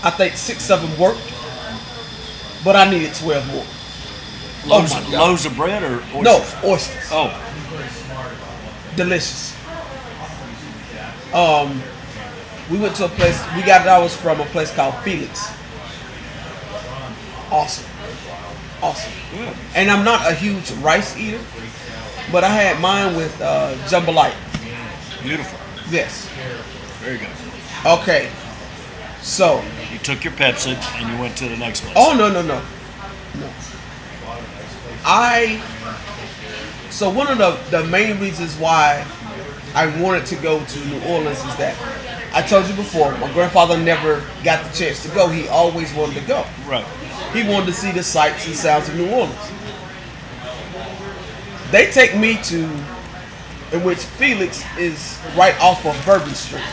I think 6 of them worked, but I needed 12 more. Loaves, oh my God. loaves of bread or oysters? No, oysters. Oh, Delicious. We went to a place. We got ours from a place called Felix. Awesome, awesome. good. And I'm not a huge rice eater, but I had mine with jambalaya. Beautiful. Yes. Very good. Okay. So. You took your Pepsi and you went to the next place. Oh no. So one of the main reasons why I wanted to go to New Orleans is that I told you before, my grandfather never got the chance to go. He always wanted to go. Right. He wanted to see the sights and sounds of New Orleans. They take me to, in which Felix is right off of Bourbon Street.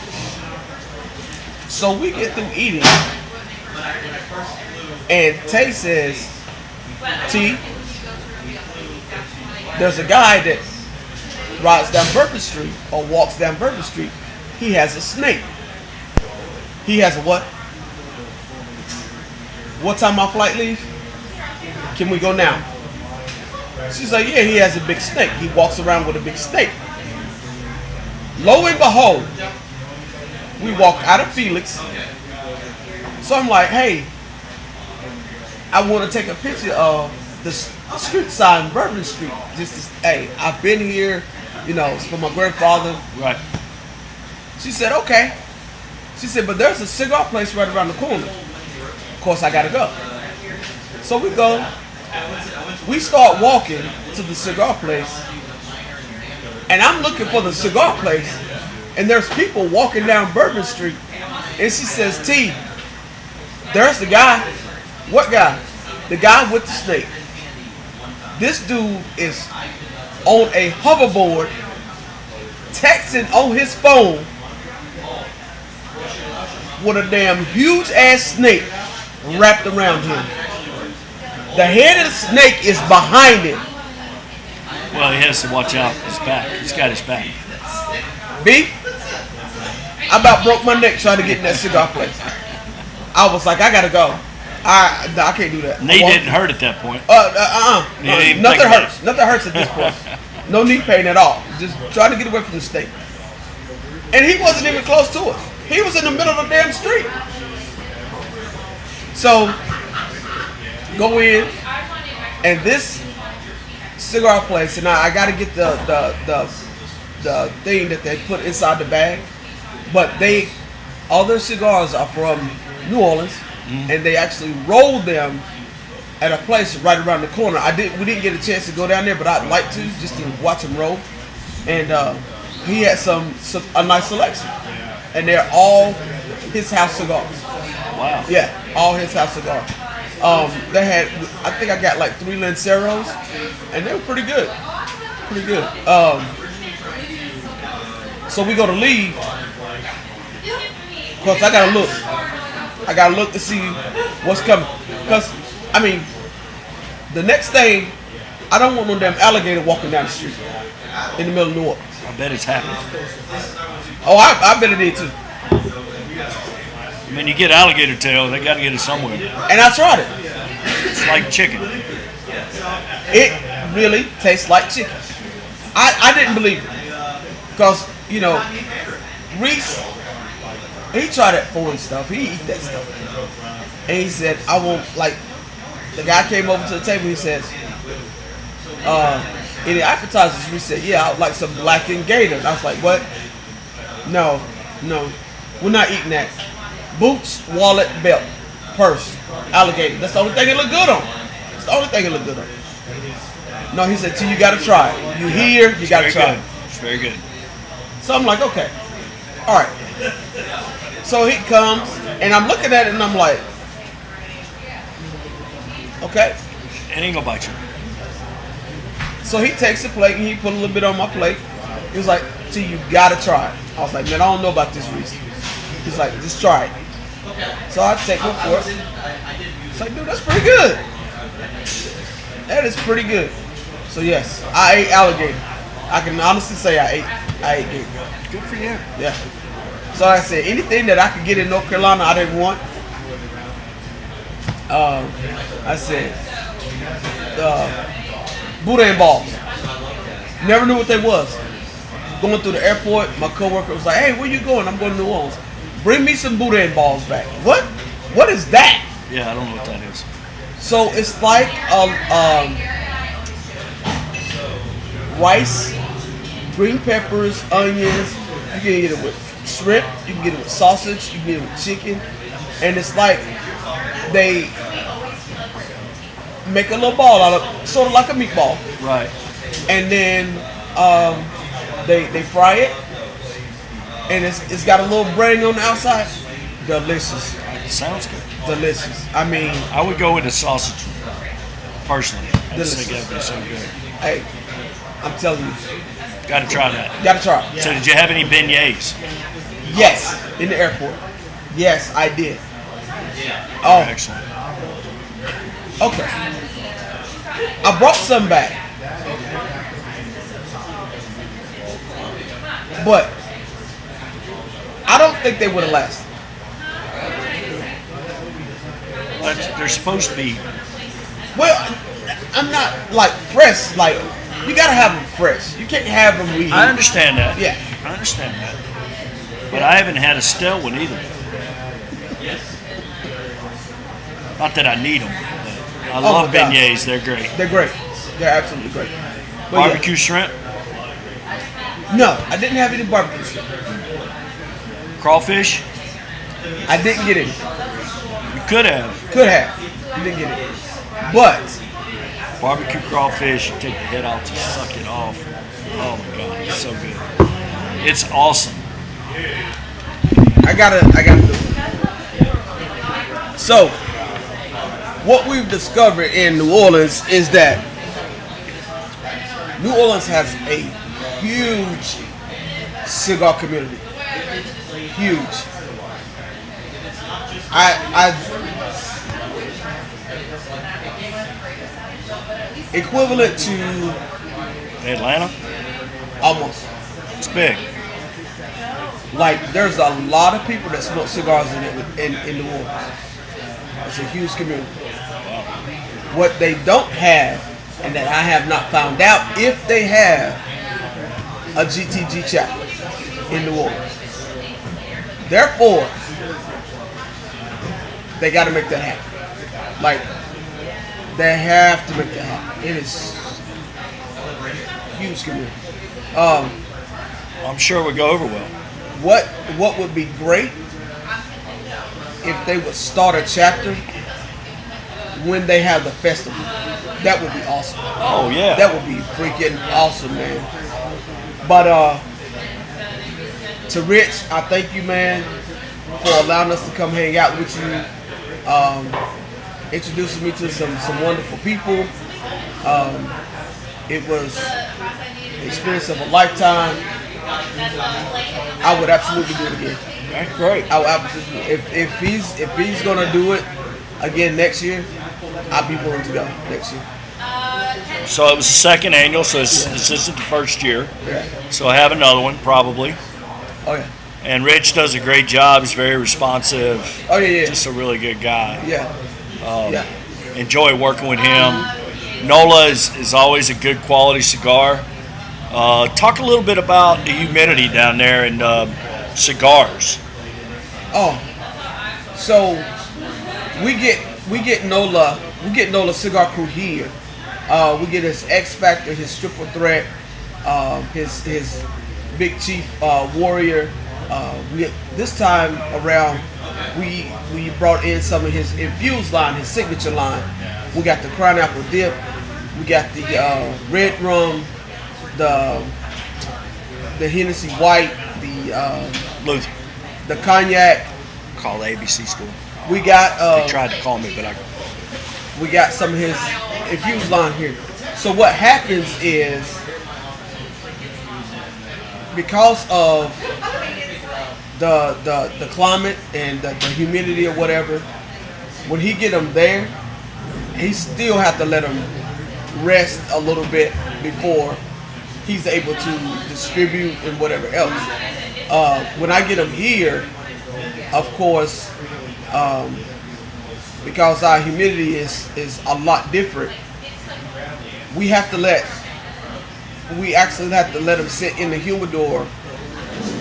So we get through eating, and Tay says, T, there's a guy that rides down Bourbon Street or walks down Bourbon Street. He has a snake. He has a what? What time my flight leave? Can we go now? She's like, yeah, he has a big snake. He walks around with a big snake. Lo and behold, we walk out of Felix. So I'm like, hey, I want to take a picture of the street sign, Bourbon Street. Just to, hey, I've been here, it's for my grandfather. Right. She said, okay. She said, but there's a cigar place right around the corner. Of course, I gotta go. So we go. We start walking to the cigar place. And I'm looking for the cigar place. And there's people walking down Bourbon Street. And she says, T, there's the guy. What guy? The guy with the snake. This dude is on a hoverboard, texting on his phone with a damn huge ass snake wrapped around him. The head of the snake is behind him. Well, he has to watch out his back. He's got his back. B, I about broke my neck trying to get in that cigar place. I was like, I gotta go. I can't do that. Knee didn't hurt at that point. Nothing hurts. Nothing hurts at this point. No knee pain at all. Just trying to get away from the snake. And he wasn't even close to us. He was in the middle of the damn street. So, go in, and this cigar place, and I got to get the thing that they put inside the bag, but all their cigars are from New Orleans, and they actually rolled them at a place right around the corner. We didn't get a chance to go down there, but I'd like to just to watch them roll. And he had a nice selection, and they're all his house cigars. Wow. Yeah, all his house cigars. They had, I think I got like 3 Lanceros, and they were pretty good. Pretty good. So we go to leave. Of course, I gotta look. I gotta look to see what's coming. Because, the next thing, I don't want no damn alligator walking down the street in the middle of New Orleans. I bet it's happened. Oh, I bet it did too. You get alligator tail, they got to get it somewhere. And I tried it. It's like chicken. It really tastes like chicken. I didn't believe it. Because, Reese, he tried that foreign stuff. He eat that stuff. And he said, I want, the guy came over to the table, he says, any appetizers? We said, yeah, I would like some blackened gator. And I was like, what? No, we're not eating that. Boots, wallet, belt, purse, alligator. That's the only thing it look good on. It's the only thing it look good on. No, he said, you gotta try it. You here, you gotta try it. It's very good. So I'm like, okay. All right. So he comes, and I'm looking at it, and I'm like, okay. It ain't gonna bite you. So he takes the plate, and he put a little bit on my plate. He was like, you gotta try it. I was like, man, I don't know about this, Reese. He's like, just try it. So I take one for it. It's like, dude, that's pretty good. That is pretty good. So yes, I ate alligator. I can honestly say I ate gator. Good for you. Yeah. So like I said, anything that I could get in North Carolina I didn't want, I said, Boudin balls. Never knew what they was. Going through the airport, my coworker was like, "Hey, where you going?" "I'm going to New Orleans." "Bring me some Boudin balls back." "What? What is that?" Yeah, I don't know what that is. So it's like rice, green peppers, onions. You can get it with shrimp. You can get it with sausage. You can get it with chicken. And it's like they make a little ball out of, sort of like a meatball, Right. and then they fry it, and it's got a little breading on the outside. Delicious, It sounds good. delicious. I mean, I would go with the sausage personally. I just think Delicious. that'd be so good. hey, I'm telling you, Got to try that. gotta try it. So did you have any beignets? Yes, in the airport. Yes, I did. Oh, Excellent. okay. I brought some back, but I don't think they would have lasted. They're supposed to be. Well, I'm not like fresh. Like you gotta have them fresh. You can't have them reheated. I understand that. Yeah. I understand that. But I haven't had a stale one either. Not that I need them. But I love my God. beignets. They're great. They're great. They're absolutely great. But Barbecue shrimp, yeah. No, I didn't have any barbecue shrimp. crawfish. I didn't get any. You could have Could have. You didn't get it. But barbecue crawfish. You take the head off, just suck it off. Oh my God, it's so good. It's awesome. I gotta do it. So, what we've discovered in New Orleans is that New Orleans has a huge cigar community. Huge. Equivalent to Atlanta, almost. it's big. Like there's a lot of people that smoke cigars in New Orleans. It's a huge community. What they don't have, and that I have not found out if they have, a GTG chapter in New Orleans. Therefore, they got to make that happen. Like they have to make that happen. It is huge community. I'm sure it would go over well. What would be great if they would start a chapter when they have the festival. That would be awesome. Oh yeah. That would be freaking awesome, man. But to Rich, I thank you, man, for allowing us to come hang out with you. Introducing me to some wonderful people. It was the experience of a lifetime. I would absolutely do it again. That's great. I would absolutely. If he's gonna do it again next year, I'd be willing to go next year. So it was the second annual, so this isn't the first year. Yeah. So I have another one probably. Oh yeah. And Rich does a great job. He's very responsive. Oh yeah. Just a really good guy. Yeah. Yeah. Enjoy working with him. NOLA is always a good quality cigar. Talk a little bit about the humidity down there and cigars. Oh, so we get NOLA Cigar Crew here. We get his X Factor, his Triple Threat, his Big Chief Warrior. This time around, we brought in some of his infused line, his signature line. We got the Crown Apple Dip. We got the red rum, the Hennessy White, Luther, the cognac. call the ABC school. We got They tried to call me, but we got some of his infused line here. So what happens is, because of the climate and the humidity or whatever, when he get them there, he still have to let them rest a little bit before he's able to distribute and whatever else. When I get them here, of course, because our humidity is a lot different. We actually have to let them sit in the humidor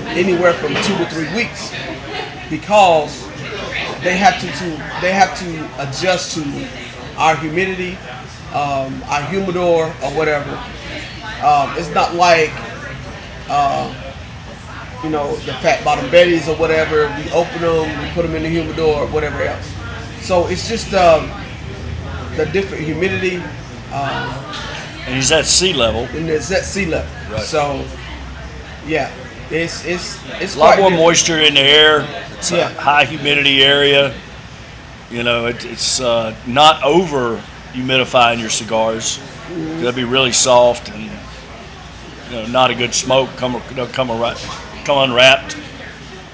anywhere from 2 to 3 weeks, because they have to adjust to our humidity, our humidor or whatever. It's not like the fat bottom Betty's or whatever. We open them, we put them in the humidor or whatever else. So it's just the different humidity. And he's at sea level. And it's at sea level. Right. So yeah, it's A lot more moisture in the air. It's Yeah. a high humidity area. It's not over humidifying your cigars. They'll be really soft and not a good smoke. Come unwrapped.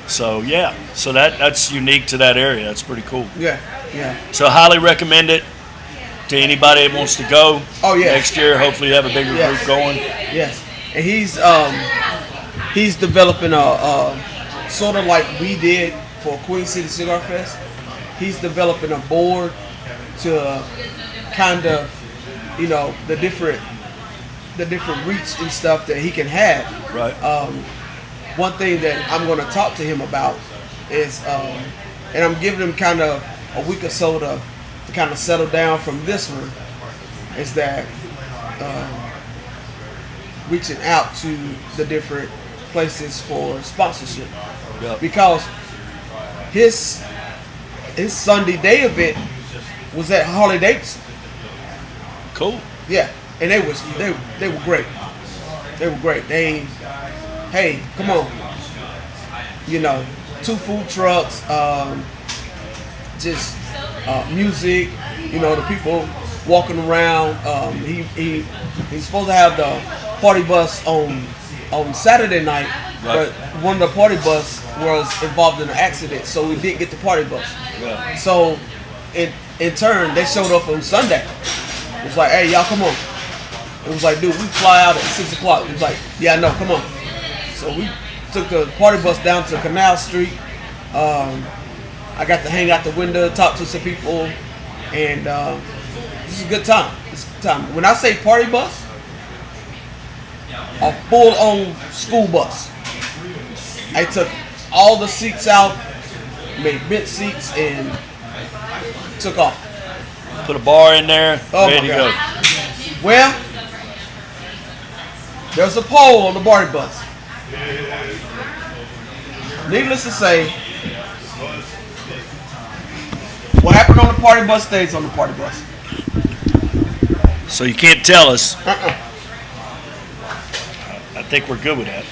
So yeah, so that's unique to that area. That's pretty cool. Yeah. So highly recommend it to anybody that wants to go. Oh, yeah. Next year, hopefully you have a bigger Yes. group going. Yes, and he's developing a sort of like we did for Queen City Cigar Fest. He's developing a board to kind of the different reach and stuff that he can have. Right. One thing that I'm going to talk to him about is, and I'm giving him kind of a week or so to kind of settle down from this one, is that reaching out to the different places for sponsorship. Yep. Because his Sunday day event was at Harley Davidson. Cool. Yeah, and they were great. They were great. Hey, come on. 2 food trucks, just music. The people walking around. He's supposed to have the party bus on Saturday night, Right. but one of the party bus was involved in an accident, so we didn't get the party bus. Yeah. So, in turn, they showed up on Sunday. It was like, hey, y'all, come on. It was like, dude, we fly out at 6 o'clock. It was like, yeah, I know, come on. So we took the party bus down to Canal Street. I got to hang out the window, talk to some people, and this is a good time. It's a good time. When I say party bus, a full-on school bus. I took all the seats out, made bench seats, and took off. Put a bar in there, Oh, ready my to go. God. Well, there's a pole on the party bus. Needless to say, what happened on the party bus stays on the party bus. So you can't tell us. Uh-uh. I think we're good with that.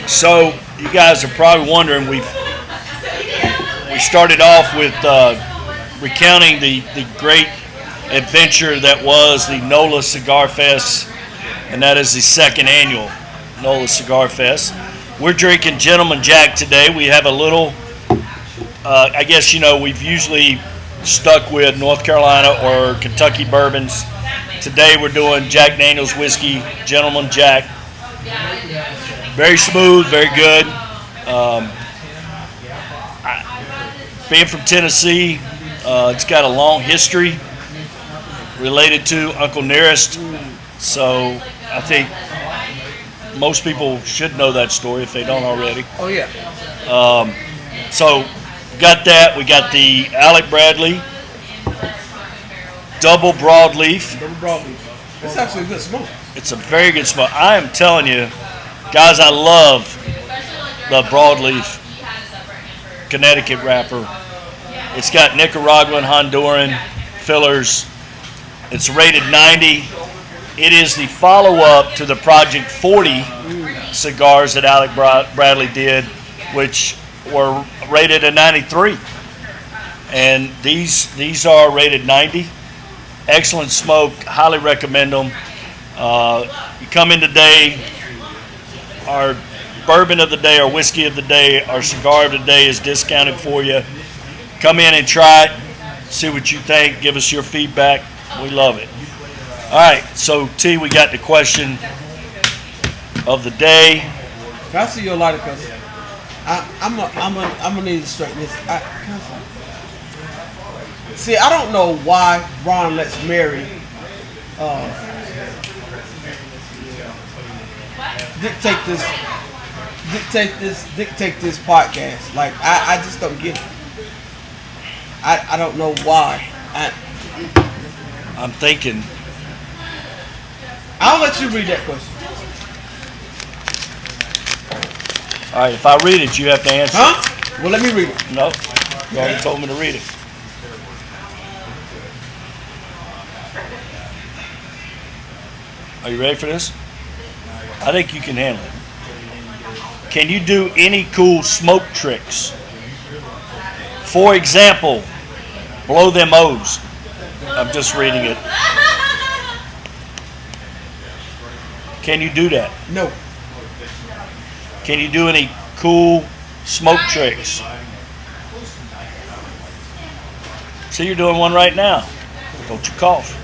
So you guys are probably wondering, we started off with recounting the great adventure that was the NOLA Cigar Fest, and that is the 2nd annual NOLA Cigar Fest. We're drinking Gentleman Jack today. We have a little, I guess, we've usually stuck with North Carolina or Kentucky bourbons. Today we're doing Jack Daniel's whiskey, Gentleman Jack. Very smooth, very good. Being from Tennessee, it's got a long history related to Uncle Nearest. So I think most people should know that story if they don't already. Oh, yeah. So we got that. We got the Alec Bradley double broadleaf. Double broadleaf. It's actually a good smoke. It's a very good smoke. I am telling you, guys, I love the broadleaf Connecticut wrapper. It's got Nicaraguan, Honduran fillers. It's rated 90. It is the follow-up to the Project 40 cigars that Alec Bradley did, which were rated a 93. And these are rated 90. Excellent smoke. Highly recommend them. You come in today, our bourbon of the day, our whiskey of the day, our cigar of the day is discounted for you. Come in and try it. See what you think. Give us your feedback. We love it. All right, so T, we got the question of the day. Can I see your lighter, cousin? I'm gonna need to straighten this. See, I don't know why Ron lets Mary dictate this, dictate this podcast. Like I just don't get it. I don't know why. I'm thinking. I'll let you read that question. All right, if I read it, you have to answer. Huh? Well, let me read it. No, you already told me to read it. Are you ready for this? I think you can handle it. Can you do any cool smoke tricks? For example, blow them O's. I'm just reading it. Can you do that? No. Can you do any cool smoke tricks? See, you're doing one right now. Don't you cough.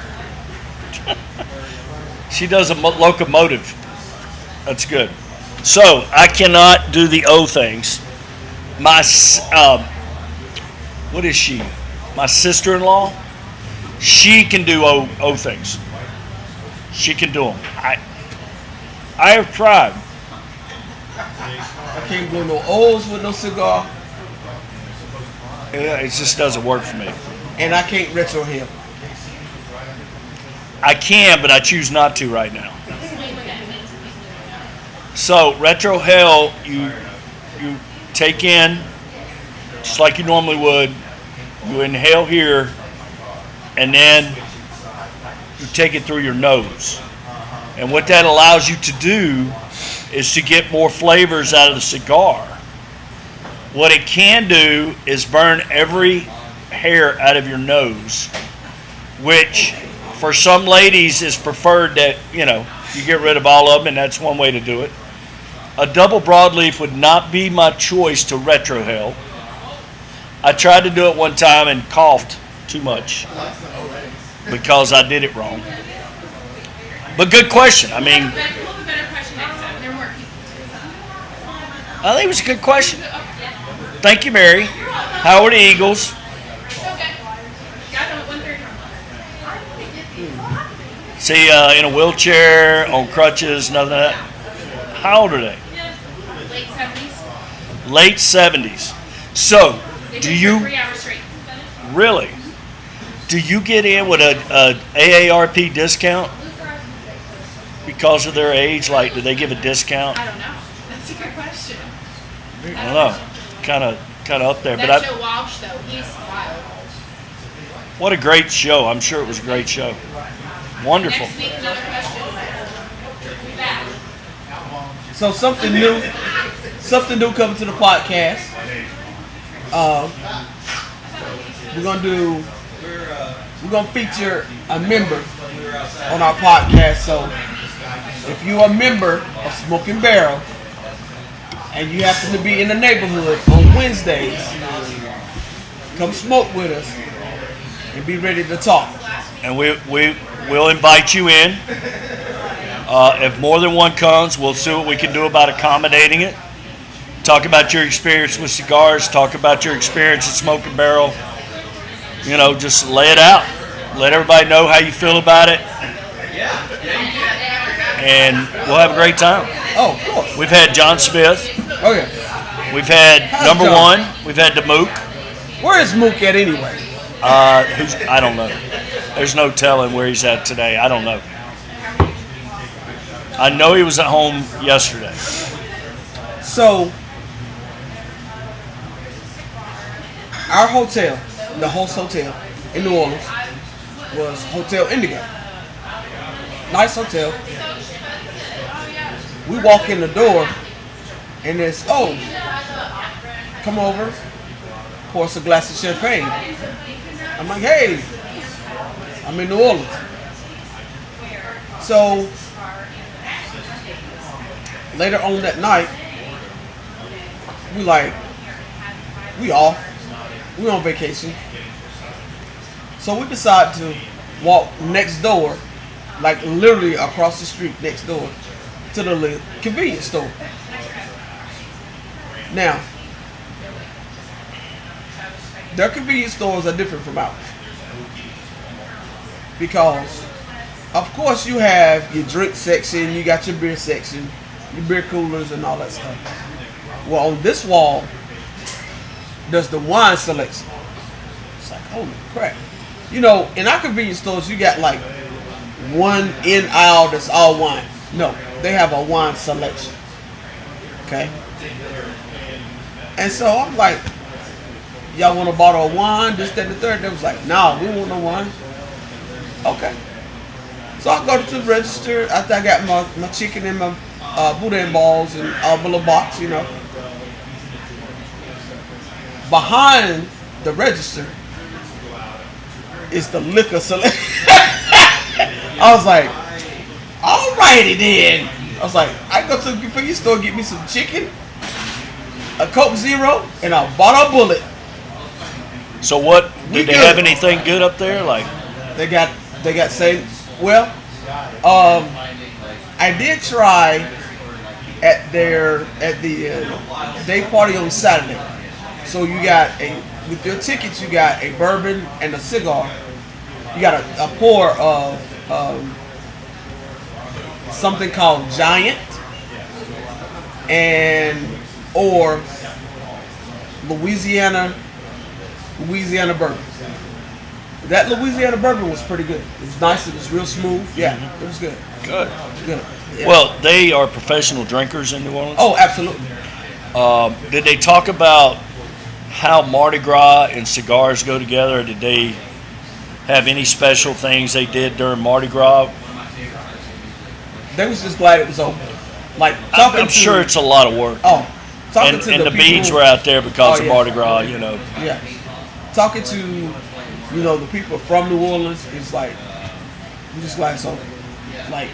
She does a locomotive. That's good. So, I cannot do the O things. My, what is she? My sister-in-law? She can do O things. She can do them. I have tried. I can't blow no O's with no cigar, It just doesn't work for me. and I can't retro him. I can, but I choose not to right now. So retro hell, you take in just like you normally would. You inhale here, and then you take it through your nose. And what that allows you to do is to get more flavors out of the cigar. What it can do is burn every hair out of your nose, which for some ladies is preferred that, you get rid of all of them, and that's one way to do it. A double broadleaf would not be my choice to retrohale. I tried to do it one time and coughed too much because I did it wrong. But good question. I mean, I think it was a good question. Thank you, Mary. How are the Eagles? See, in a wheelchair, on crutches, none of that. How old are they? Late 70s. Late 70s. So, do you 3 hours straight. really? Do you get in with a AARP discount because of their age? Like, do they give a discount? I don't know. That's a good question. I don't know. Kind of up there. That show Walsh, though, he's wild. What a great show. I'm sure it was a great show. Wonderful. Next week, another question. We'll be back. So something new coming to the podcast. We're gonna feature a member on our podcast. So if you're a member of Smoking Barrel and you happen to be in the neighborhood on Wednesdays, come smoke with us and be ready to talk. And we'll invite you in. If more than one comes, we'll see what we can do about accommodating it. Talk about your experience with cigars. Talk about your experience at Smoking Barrel. Just lay it out. Let everybody know how you feel about it. And we'll have a great time. Oh, of course. We've had John Smith. Oh yeah. We've had How's number John? one. We've had the Mook. Where is Mook at anyway? I don't know. There's no telling where he's at today. I don't know. I know he was at home yesterday. So our hotel, the host hotel in New Orleans, was Hotel Indigo. Nice hotel. We walk in the door and it's, come over, pour us a glass of champagne. I'm like, hey, I'm in New Orleans. So later on that night, we off. We on vacation. So we decide to walk next door, like literally across the street next door, to the convenience store. Now, their convenience stores are different from ours because, of course, you have your drink section, you got your beer section, your beer coolers, and all that stuff. Well, on this wall, there's the wine selection. It's like, holy crap. You know, in our convenience stores, you got like one in aisle that's all wine. No, they have a wine selection. Okay? And so I'm like, y'all want a bottle of wine, this, that, and the third? They was like, nah, we want no wine. Okay. So I go to the register after I got my chicken and my boudin balls and a little box, you know. Behind the register is the liquor selection. I was like, alrighty then. I was like, I go to the convenience store, get me some chicken, a Coke Zero, and a bottle of Bullet. So what? We Did they good. have anything good up there? Like, They got say, well, I did try at the day party on Saturday. So you got with your tickets, you got a bourbon and a cigar. You got a pour of something called Giant or Louisiana bourbon. That Louisiana bourbon was pretty good. It was nice. It was real smooth. Yeah, it was good. good. Good. Yeah. Well, they are professional drinkers in New Orleans. Oh, absolutely. Did they talk about how Mardi Gras and cigars go together? Or did they have any special things they did during Mardi Gras? They was just glad it was over. Like I'm sure it's a lot of work. Oh, talking and to and the people beads who- were out there because Oh, of yeah. Mardi Gras, you know. Yeah, talking to the people from New Orleans is like, we just glad it's over. Like,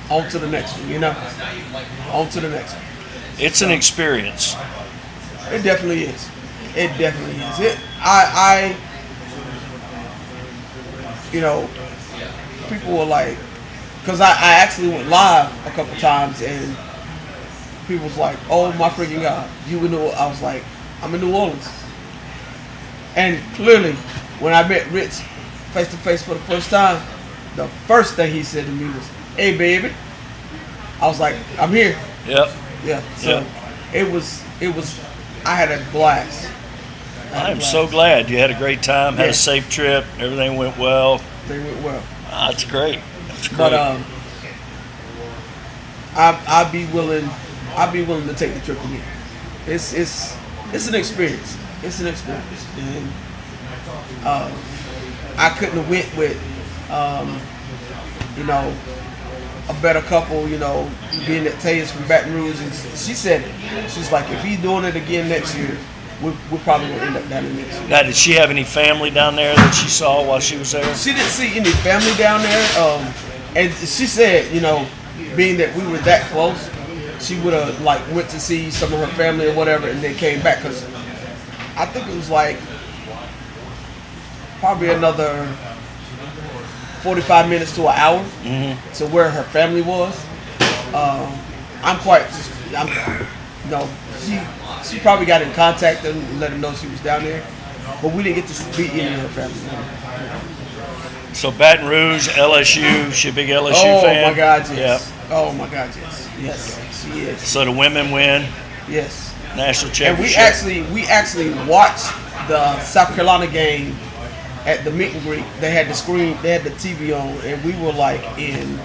on to the next one. On to the next one. It's an experience. It definitely is. It definitely is. I people were like, because I actually went live a couple times and people was like, oh my freaking God, you in New Orleans? I was like, I'm in New Orleans. And clearly, when I met Rich face to face for the first time, the first thing he said to me was, hey baby. I was like, I'm here. Yep. Yeah. So it was I had a blast. I'm so glad you had a great time, had Yeah. a safe trip, everything went well. They went well. That's great. That's great. But I'd be willing to take the trip again. It's an experience. It's an experience. And I couldn't have went with a better couple, being that Taya's from Baton Rouge, and she said it. She's like, if he's doing it again next year, we're probably gonna end up down there next year. Now, did she have any family down there that she saw while she was there? She didn't see any family down there, and she said, being that we were that close, she would have went to see some of her family or whatever, and then came back because I think it was probably another 45 minutes to an hour to where her family was. She probably got in contact and let him know she was down there, but we didn't get to meet any of her family. So Baton Rouge, LSU, she a big LSU Oh fan? my God, yes. Yeah. Oh my God, yes. Yes, she is. So the women win Yes. national And we championship. actually watched the South Carolina game at the meet and greet. They had the screen, they had the TV on, and we were in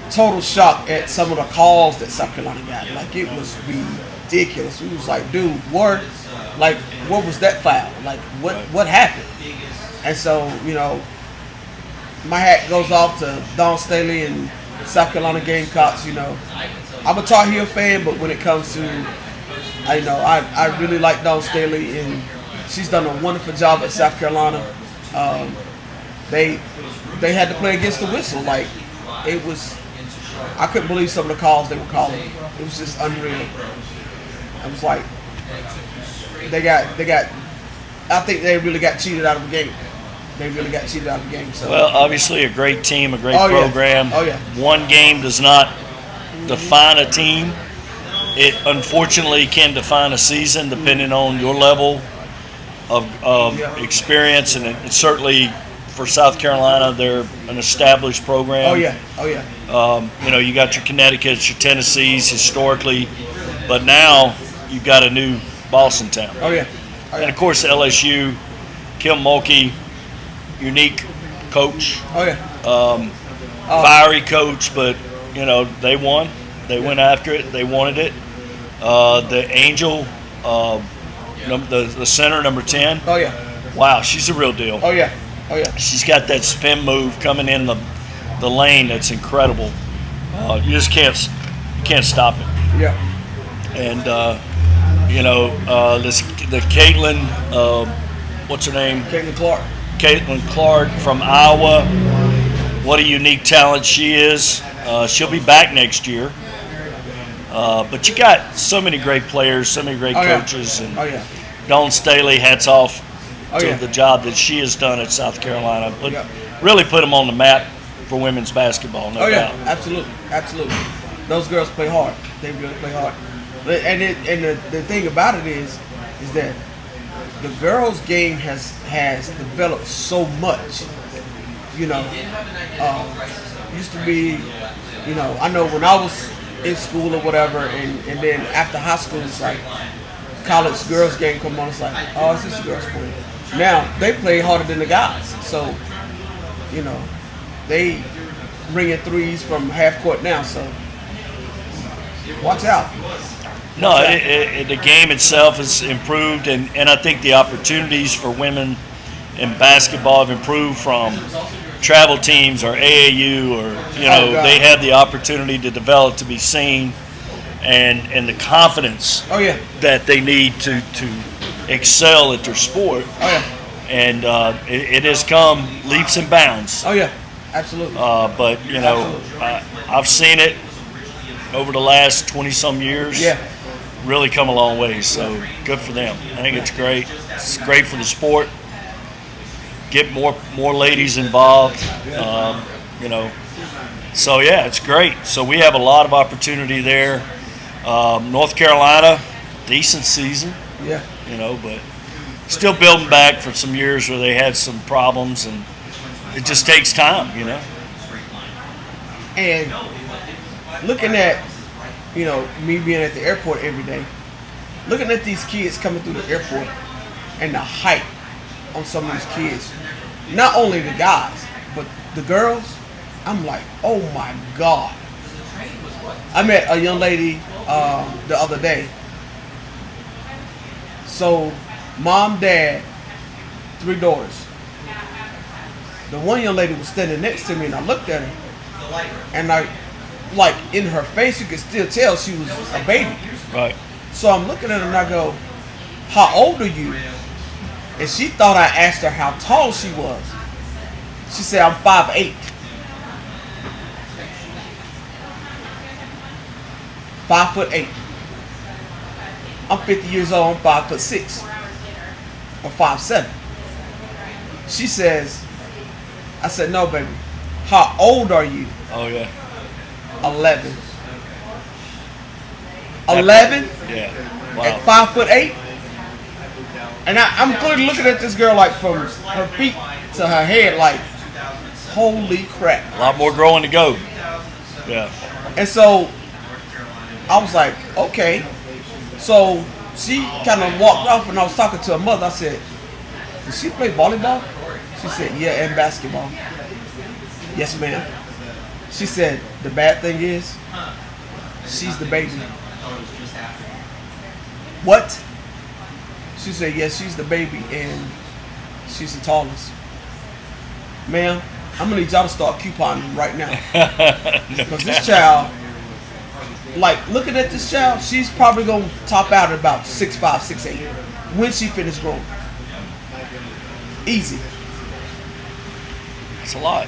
total shock at some of the calls that South Carolina got. It was ridiculous. We was like, dude, what was that foul? What happened? And so, my hat goes off to Dawn Staley and South Carolina Gamecocks. I'm a Tar Heel fan, but when it comes to, I really like Dawn Staley, and she's done a wonderful job at South Carolina. They had to play against the whistle. It was, I couldn't believe some of the calls they were calling. It was just unreal. I was like, they got. I think they really got cheated out of the game. They really got cheated out of the game. So. Well, obviously a great team, a great Oh, yeah. program. Oh, yeah. One game does not define a team. It unfortunately can define a season depending on your level of experience, and it certainly for South Carolina, they're an established program. Oh yeah, oh yeah. You got your Connecticut's, your Tennessees historically, but now you've got a new Boston town. Oh yeah. Oh, And yeah. of course, LSU, Kim Mulkey, unique coach, Oh yeah. fiery coach, but they won. They went after it. They wanted it. The Angel, the center, number 10. Oh yeah. Wow, she's a real deal. Oh yeah. Oh yeah. She's got that spin move coming in the lane that's incredible. You just can't stop it. Yeah. And the Caitlin, what's her name? Caitlin Clark. Caitlin Clark from Iowa. What a unique talent she is. She'll be back next year. But you got so many great players, so many great Oh, yeah. coaches, and Oh yeah. Dawn Staley, hats off Oh to yeah. the job that she has done at South Carolina. Yeah. Really put them on the map for women's basketball, no Oh yeah, doubt. absolutely, absolutely. Those girls play hard. They really play hard. The thing about it is that the girls' game has developed so much. Used to be, I know when I was in school or whatever, and then after high school, it's like college girls' game come on. It's like, oh, it's just a girls' sport. Now they play harder than the guys, so they ringing threes from half court now. So watch out. No, the game itself has improved, and I think the opportunities for women in basketball have improved from travel teams or AAU, or God. they have the opportunity to develop, to be seen, and the confidence Oh yeah. that they need to excel at their sport. Oh yeah. And it has come leaps and bounds. Oh yeah. Absolutely. But I've seen it over the last 20-some years. Yeah. Really come a long way. So good for them. I think it's great. It's great for the sport. Get more ladies involved. So yeah, it's great. So we have a lot of opportunity there. North Carolina, decent season. Yeah. But still building back from some years where they had some problems, and it just takes time. And looking at, me being at the airport every day, looking at these kids coming through the airport and the height on some of these kids, not only the guys, but the girls, I'm like, oh my God. I met a young lady the other day. So, mom, dad, 3 daughters. The one young lady was standing next to me, and I looked at her, and like in her face, you could still tell she was a baby. Right. So I'm looking at her and I go, how old are you? And she thought I asked her how tall she was. She said, I'm 5'8". 5'8". I'm 50 years old, I'm 5'6". Or 5'7". She says, I said, no, baby. How old are you? Oh yeah. 11. 11? Yeah. At Wow. 5'8". And I'm clearly looking at this girl like from her feet to her head like, holy crap. A lot more growing to go. Yeah. And so I was like, okay. So she kind of walked off and I was talking to her mother. I said, does she play volleyball? She said, yeah, and basketball. Yes, ma'am. She said, the bad thing is, she's the baby. What? She said, yes, she's the baby and she's the tallest. Ma'am, I'm going to need y'all to start couponing right now. Because this child, like looking at this child, she's probably going to top out at about 6'5", 6'8", when she finishes growing. Easy. It's a lot.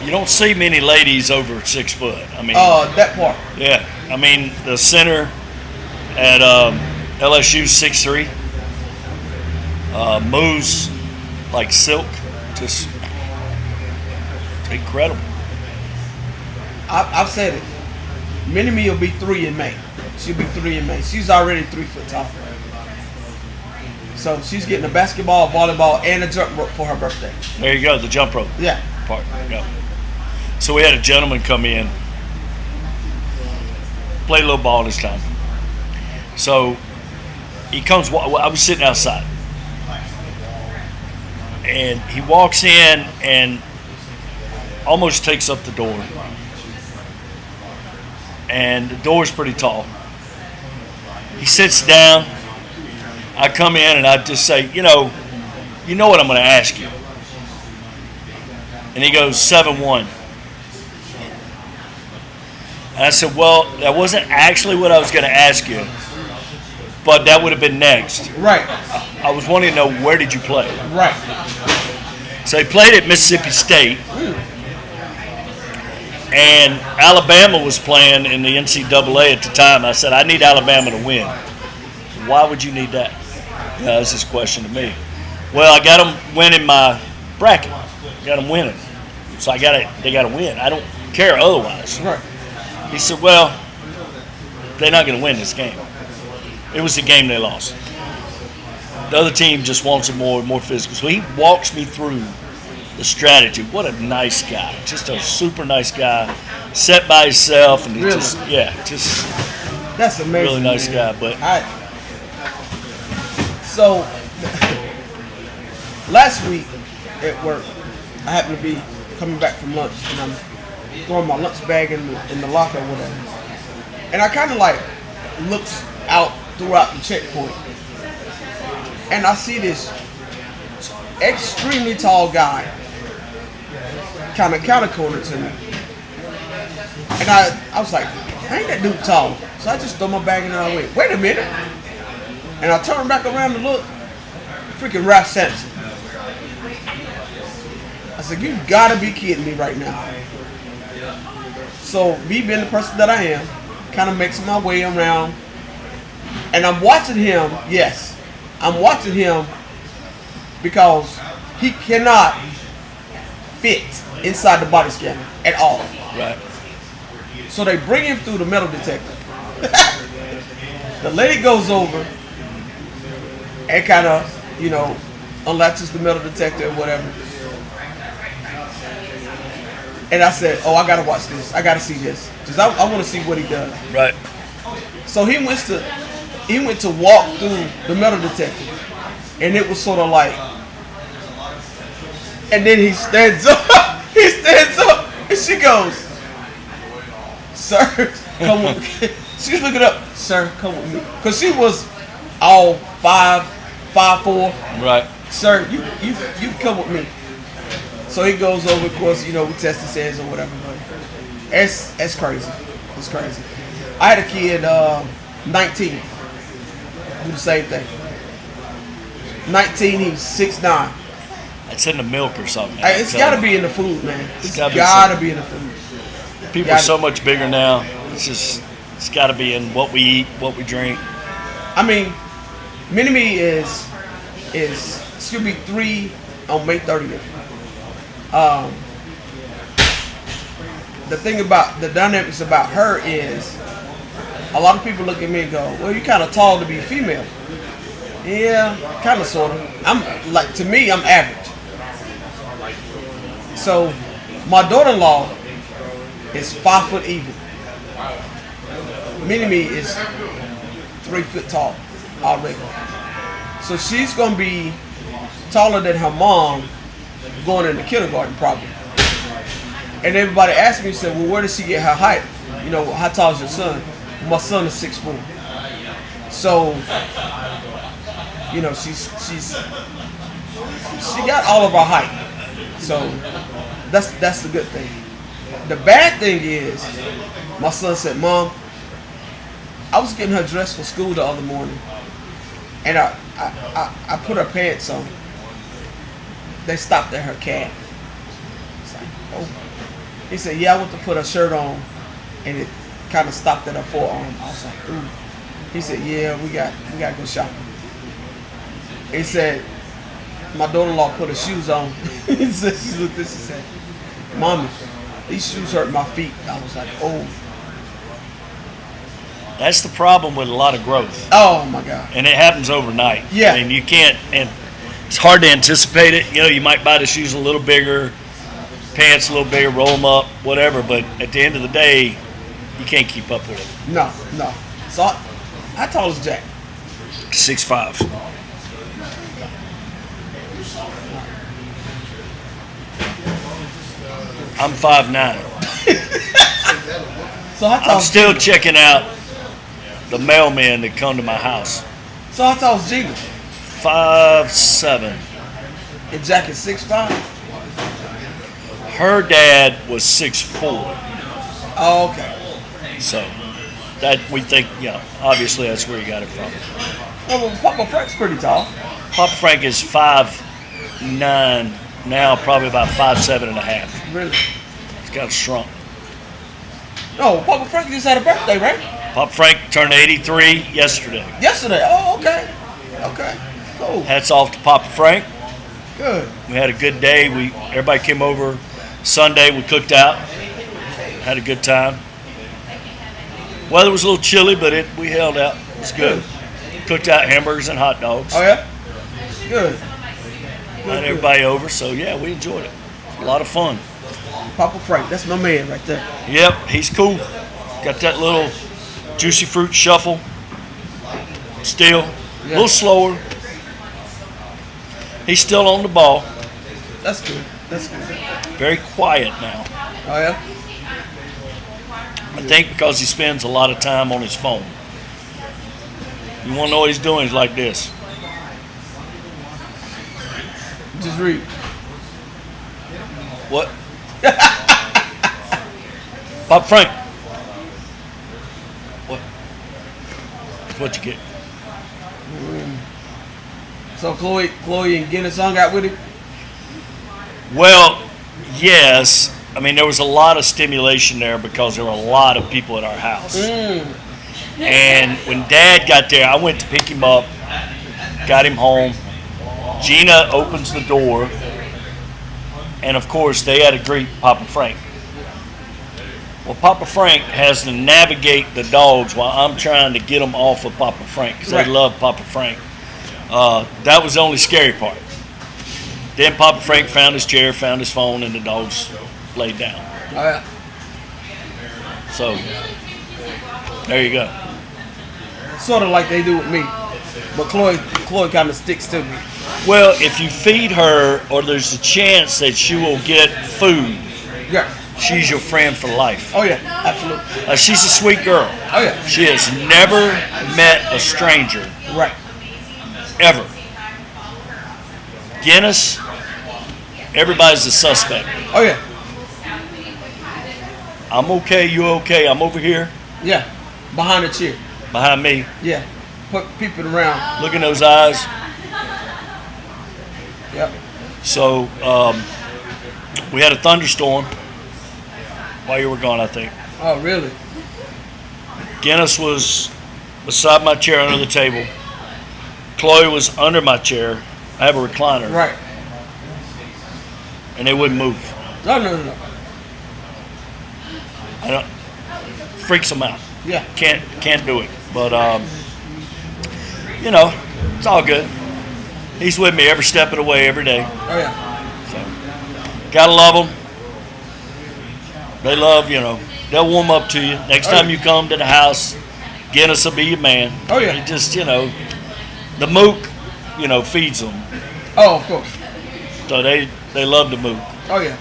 You don't see many ladies over 6 foot. I mean, That part. yeah. I mean, the center at LSU 6'3", moves like silk. Just incredible. I've said it. Mini-Me will be 3 in May. She'll be 3 in May. She's already 3 foot tall. So she's getting a basketball, volleyball, and a jump rope for her birthday. There you go, the jump rope Yeah. part. Yeah. So we had a gentleman come in, play a little ball this time. So he comes. I was sitting outside, and he walks in and almost takes up the door. And the door's pretty tall. He sits down. I come in and I just say, you know what I'm going to ask you. And he goes, 7-1. And I said, well, that wasn't actually what I was going to ask you, but that would have been next. Right. I was wanting to know, where did you play? Right. So he played at Mississippi State. And Alabama was playing in the NCAA at the time. I said, I need Alabama to win. Why would you need that? Yeah, that's his question to me. Well, I got them winning my bracket. Got them winning. So they got to win. I don't care otherwise. Right. He said, well, they're not going to win this game. It was the game they lost. The other team just wants it more physical. So he walks me through the strategy. What a nice guy. Just a super nice guy. Sat by himself. And he Really? just That's amazing. really nice man. guy. But So last week at work, I happened to be coming back from lunch, and I'm throwing my lunch bag in the locker or whatever. And I kind of like looks out throughout the checkpoint, and I see this extremely tall guy kind of counter corner to me. And I was like, ain't that dude tall? So I just throw my bag in and I wait a minute. And I turn back around to look, freaking Ralph Sampson. I said, you gotta be kidding me right now. So me being the person that I am, kind of makes my way around. And I'm watching him, yes. I'm watching him because he cannot fit inside the body scanner at all. right. So they bring him through the metal detector. The lady goes over and kind of, unlatches the metal detector or whatever. And I said, oh, I gotta watch this. I gotta see this. Because I want to see what he does. Right. So he went to walk through the metal detector. And it was sort of like, and then he stands up. He stands up. And she goes, sir, come with me. She's looking up, sir, come with me. Because she was all 5'4". Right. Sir, you come with me. So he goes over, of course, we test his hands or whatever. But it's crazy. It's crazy. I had a kid, 19, do the same thing. 19, he's 6'9". It's in the milk or something. Hey, it's got to be in the food, man. It's got to be in the food. People are so much bigger now. It's got to be in what we eat, what we drink. I mean, Mini-Me she'll be 3 on May 30th. The thing about the dynamics about her is a lot of people look at me and go, well, you're kind of tall to be a female. Yeah, kind of, sort of. To me, I'm average. So my daughter-in-law is 5 foot even. Mini-Me is 3 foot tall already. So she's going to be taller than her mom going into kindergarten probably. And everybody asked me, said, well, where does she get her height? How tall is your son? My son is 6'4". So, she got all of her height. So that's the good thing. The bad thing is, my son said, Mom, I was getting her dressed for school the other morning, and I put her pants on. They stopped at her calf. It's like, oh. He said, yeah, I went to put her shirt on, and it kind of stopped at her forearm. I was like, ooh. He said, yeah, we got to go shopping. He said, my daughter-in-law put her shoes on. He said, she looked at this and said, Mommy, these shoes hurt my feet. I was like, oh. That's the problem with a lot of growth, Oh my God. and it happens overnight. Yeah. I mean, you can't, and it's hard to anticipate it. You know, you might buy the shoes a little bigger, pants a little bigger, roll them up, whatever. But at the end of the day, you can't keep up with it. No. So how tall is Jack? 6'5". I'm 5'9". So how tall? I'm still checking out the mailmen that come to my house. So how tall is Gina? 5'7". And Jack is 6'5". Her dad was 6'4". Oh, okay. So that we think, obviously that's where he got it from. Well, Papa Frank's pretty tall. Papa Frank is 5'9", now probably about 5'7" and a half. Really? He's got shrunk. No, Papa Frank just had a birthday, right? Papa Frank turned 83 yesterday. Yesterday. Oh, okay. Okay. Cool. Hats off to Papa Frank. Good. We had a good day. Everybody came over Sunday. We cooked out. Had a good time. Weather was a little chilly, but we held out. It was good. Cooked out hamburgers and hot dogs. Oh yeah. Good. Had everybody over, so yeah, we enjoyed it. A lot of fun. Papa Frank, that's my man right there. Yep, he's cool. Got that little juicy fruit shuffle. Still a little slower. He's still on the ball. That's good. That's good. Very quiet now. Oh yeah. I think because he spends a lot of time on his phone. You want to know what he's doing? He's like this. Just read. What? Papa Frank. What? That's what you get. So Chloe and Guinness hung out with him. Well, yes. I mean, there was a lot of stimulation there because there were a lot of people at our house. And when Dad got there, I went to pick him up, got him home. Gina opens the door, and of course, they had to greet Papa Frank. Well, Papa Frank has to navigate the dogs while I'm trying to get them off of Papa Frank because Right. they love Papa Frank. That was the only scary part. Then Papa Frank found his chair, found his phone, and the dogs laid down. Oh yeah. So, there you go. Sort of like they do with me, but Chloe kind of sticks to me. Well, if you feed her or there's a chance that she will get food, Yeah. she's your friend for life. Oh yeah. Absolutely. She's a sweet girl. Oh yeah. She has never met a stranger, Right. ever. Guinness, everybody's a suspect. Oh yeah. I'm okay, you okay, I'm over here Yeah. Behind the chair. behind me. Yeah. Put peeping around. Look in those eyes. Yep. So, we had a thunderstorm while you were gone, I think. Oh really? Guinness was beside my chair under the table. Chloe was under my chair. I have a recliner. Right. And they wouldn't move. No. I don't, freaks them out. Yeah. Can't do it. But it's all good. He's with me every step of the way, every day. Oh yeah. So, gotta love them. They love, they'll warm up to you. Next Oh, time yeah. you come to the house, Guinness will be your man. Oh, yeah. You just, the mook, feeds them. Oh of course. So they love the mook. Oh yeah.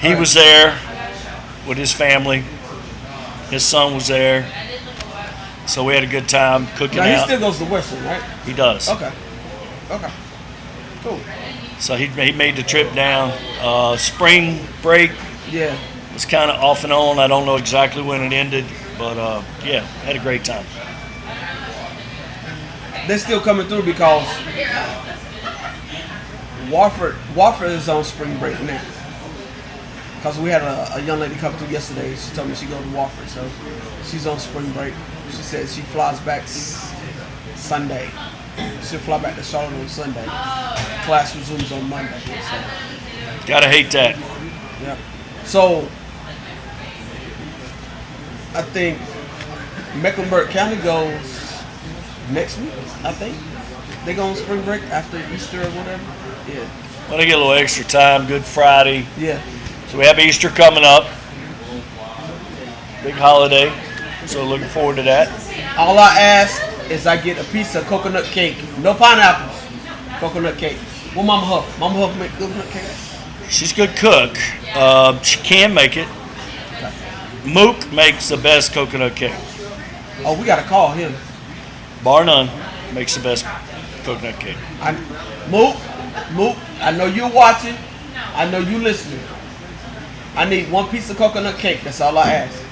He was there with his family. His son was there. So we had a good time cooking Now he out. still goes to Western, right? He does. Okay. Cool. So he made the trip down. Spring break Yeah. was kind of off and on. I don't know exactly when it ended, but yeah, had a great time. They're still coming through because Wofford is on spring break now. Because we had a young lady come through yesterday. She told me she go to Wofford, so she's on spring break. She said she flies back Sunday. She'll fly back to Charlotte on Sunday. Class resumes on Monday. So, Gotta hate that. yeah. So I think Mecklenburg County goes next week, I think. They go on spring break after Easter or whatever. Yeah. Want to get a little extra time, Good Friday. Yeah. So we have Easter coming up. Big holiday. So looking forward to that. All I ask is I get a piece of coconut cake. No pineapples. Coconut cake. What Mama Huff? Mama Huff make coconut cake? She's a good cook. She can make it. Mook makes the best coconut cake. Oh, we gotta call him. Bar none, makes the best coconut cake. Mook, I know you're watching. I know you listening. I need one piece of coconut cake. That's all I ask.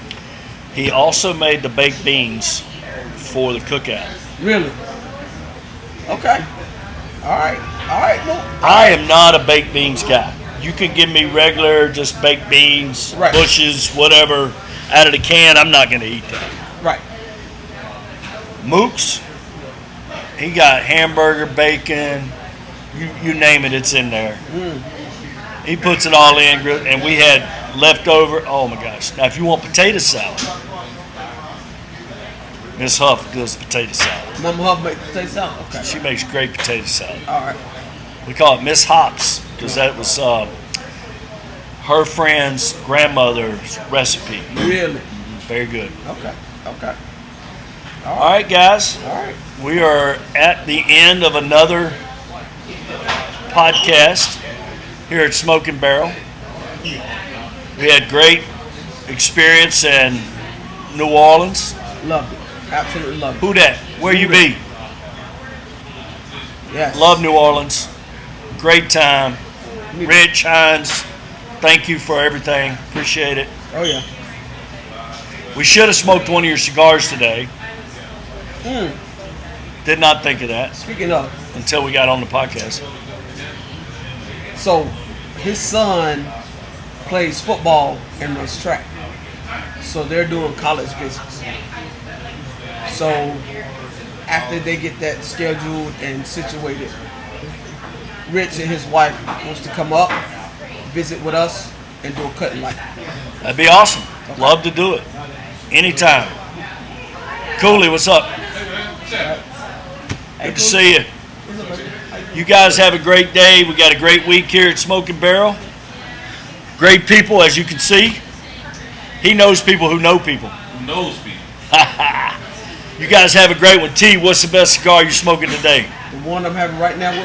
He also made the baked beans for the cookout. Really? Okay. All right, Mook. I am not a baked beans guy. You can give me regular, just baked beans, Right. bushes, whatever, out of the can. I'm not going to eat that. Right. Mook's, he got hamburger, bacon, you name it, it's in there. He puts it all in, and we had leftover. Oh my gosh! Now, if you want potato salad, Miss Huff does potato salad. Mama Huff make potato salad. Okay. She makes great potato salad. All right. We call it Miss Hops because that was her friend's grandmother's recipe. Really? Very good. Okay. All right, guys. All right. We are at the end of another podcast here at Smoking Barrel. We had great experience in New Orleans. Loved it. Absolutely loved it. Who dat? Where you be? Yes. Love New Orleans. Great time. Rich Hines, thank you for everything. Appreciate it. Oh yeah. We should have smoked one of your cigars today. Did not think of that Speaking of, until we got on the podcast. so his son plays football and runs track. So they're doing college visits. So after they get that scheduled and situated, Rich and his wife wants to come up, visit with us, and do a cutting light. That'd be awesome. Love to do it. Anytime. Cooley, what's up? Good to see you. You guys have a great day. We got a great week here at Smoking Barrel. Great people, as you can see. He knows people who know people. Who knows people? You guys have a great one. T, what's the best cigar you're smoking today? The one I'm having right now